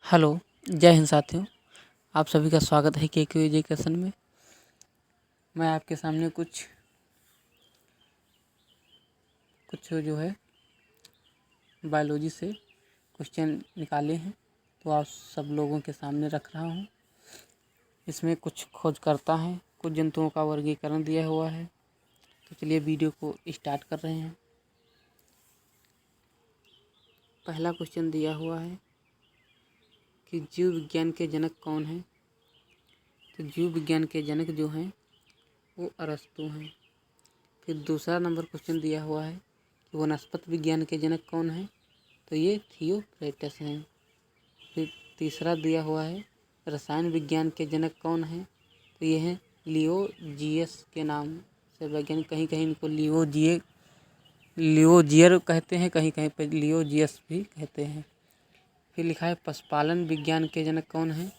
Hello, जय हिंद साथियों। आप सभी का स्वागत है के एजुकेशन में। मैं आपके सामने कुछ जो है बायोलॉजी से क्वेश्चन निकाले हैं, तो आप सब लोगों के सामने रख रहा हूँ। इसमें कुछ खोजकर्ता हैं, कुछ जंतुओं का वर्गीकरण दिया हुआ है। तो चलिए वीडियो को स्टार्ट कर रहे हैं। पहला क्वेश्चन दिया हुआ है कि जीव विज्ञान के जनक कौन हैं। तो जीव विज्ञान के जनक जो हैं वो अरस्तु हैं। फिर दूसरा नंबर क्वेश्चन दिया हुआ है कि वनस्पति विज्ञान के जनक कौन हैं। तो ये थियोक्रेटस हैं। फिर तीसरा दिया हुआ है रसायन विज्ञान के जनक कौन हैं। तो ये हैं लिओजियस के नाम से वैज्ञानिक, कहीं कहीं इनको लिओजियर कहते हैं, कहीं कहीं पर लिओजियस भी कहते हैं। फिर लिखा है पशुपालन विज्ञान के जनक कौन हैं।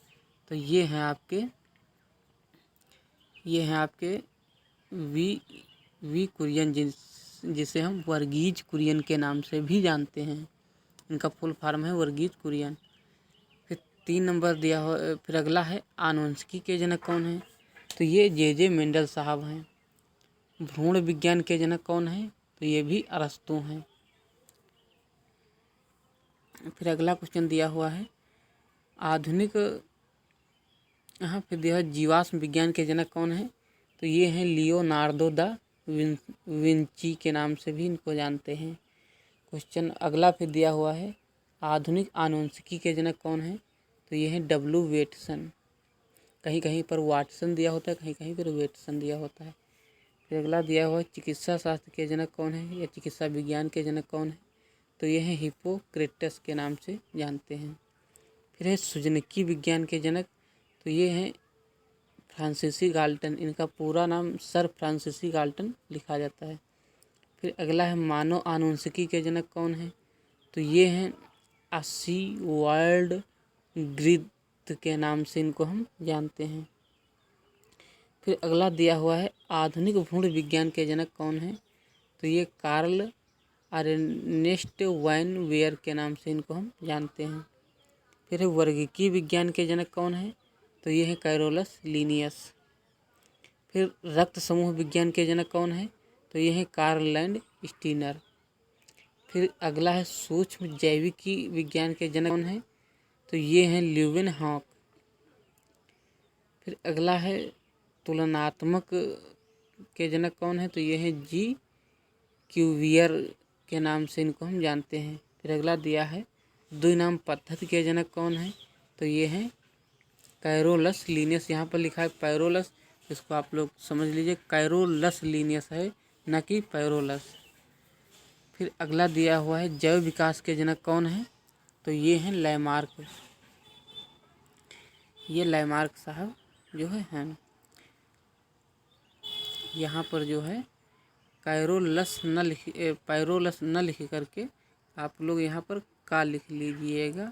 तो ये हैं आपके वी कुरियन, जिसे हम वर्गीज कुरियन के नाम से भी जानते हैं। इनका फुल फॉर्म है वर्गीज कुरियन। फिर 3 नंबर दिया हो। फिर अगला है आनुवंशिकी के जनक कौन हैं। तो ये जे मेंडल साहब हैं। भ्रूण विज्ञान के जनक कौन हैं। तो ये भी अरस्तु हैं। फिर अगला क्वेश्चन दिया हुआ है आधुनिक फिर दिया है जीवाश्म विज्ञान के जनक कौन हैं। तो ये हैं लियोनार्डो दा विंची के नाम से भी इनको जानते हैं। क्वेश्चन अगला फिर दिया हुआ है आधुनिक आनुवंशिकी के जनक कौन हैं। तो ये हैं डब्ल्यू वेटसन। कहीं कहीं पर वाटसन दिया होता है, कहीं कहीं पर वेटसन दिया होता है। फिर अगला दिया हुआ है चिकित्सा शास्त्र के जनक कौन है या चिकित्सा विज्ञान के जनक कौन है। तो ये हैं हिप्पोक्रेटस के नाम से जानते हैं। फिर है सूजनिकी विज्ञान के जनक। तो ये हैं फ्रांसीसी गाल्टन। इनका पूरा नाम सर फ्रांसीसी गाल्टन लिखा जाता है। फिर अगला है मानव आनुवंशिकी के जनक कौन है। तो ये हैं ऑसिवाल्ड ग्रिथ के नाम से इनको हम जानते हैं। फिर अगला दिया हुआ है आधुनिक भ्रूण विज्ञान के जनक कौन है। तो ये कार्ल अर्नेस्ट वाइन वेयर के नाम से इनको हम जानते हैं। फिर है वर्गीकी विज्ञान के जनक कौन है। तो ये है कैरोलस लीनियस। फिर रक्त समूह विज्ञान के जनक कौन है। तो ये है कार्ल लैंड स्टीनर। फिर अगला है सूक्ष्म जैविकी विज्ञान के जनक कौन है। तो ये हैं ल्यूवेन हॉक। फिर अगला है तुलनात्मक के जनक कौन है। तो ये हैं जी क्यूवियर के नाम से इनको हम जानते हैं। फिर अगला दिया है द्विनाम पद्धति के जनक कौन है। तो ये हैं कैरोलस लीनियस। यहाँ पर लिखा है पैरोलस, इसको आप लोग समझ लीजिए कैरोलस लीनियस है, न कि पैरोलस। फिर अगला दिया हुआ है जैव विकास के जनक कौन है। तो ये हैं लैमार्क। ये लैमार्क साहब जो हैं यहाँ पर जो है पैरोलस न लिख करके आप लोग यहाँ पर का लिख लीजिएगा।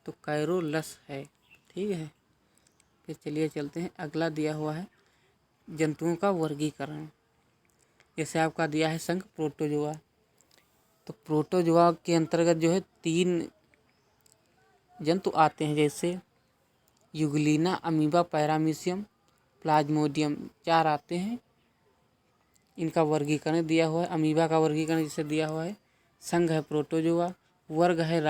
तो कैरोलस है, ठीक है। फिर चलिए चलते हैं। अगला दिया हुआ है जंतुओं का वर्गीकरण। जैसे आपका दिया है संघ प्रोटोजोआ। तो प्रोटोजोआ के अंतर्गत जो है 3 जंतु आते हैं, जैसे यूग्लिना, अमीबा, पैरामीशियम, प्लाज्मोडियम, 4 आते हैं। इनका वर्गीकरण दिया हुआ है। अमीबा का वर्गीकरण जिसे दिया हुआ है। संघ है प्रोटोजोआ, वर्ग है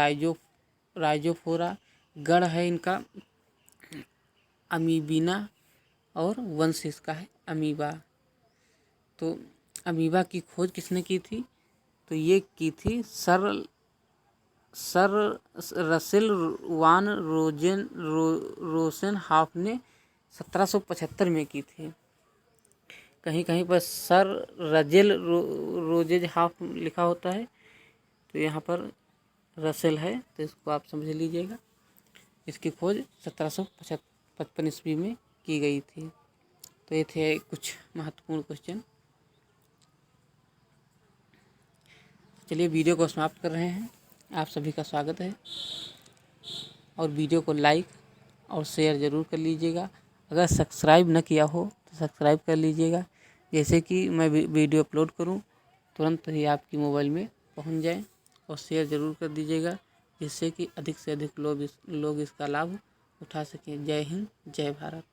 राइजोफोरा, गण है इनका अमीबिना और वंश इसका है अमीबा। तो अमीबा की खोज किसने की थी। तो ये की थी सर रसेल वान रोसेनहॉफ ने 1775 में की थी। कहीं कहीं पर सर रजेल रोजेजहॉफ लिखा होता है, तो यहाँ पर रसेल है, तो इसको आप समझ लीजिएगा। इसकी खोज 1755 ईस्वी में की गई थी। तो ये थे कुछ महत्वपूर्ण क्वेश्चन। चलिए वीडियो को समाप्त कर रहे हैं। आप सभी का स्वागत है और वीडियो को लाइक और शेयर ज़रूर कर लीजिएगा। अगर सब्सक्राइब न किया हो तो सब्सक्राइब कर लीजिएगा, जैसे कि मैं वीडियो अपलोड करूं तुरंत ही आपकी मोबाइल में पहुंच जाए। और शेयर ज़रूर कर दीजिएगा जिससे कि अधिक से अधिक लोग इसका लाभ उठा सकें। जय हिंद, जय भारत।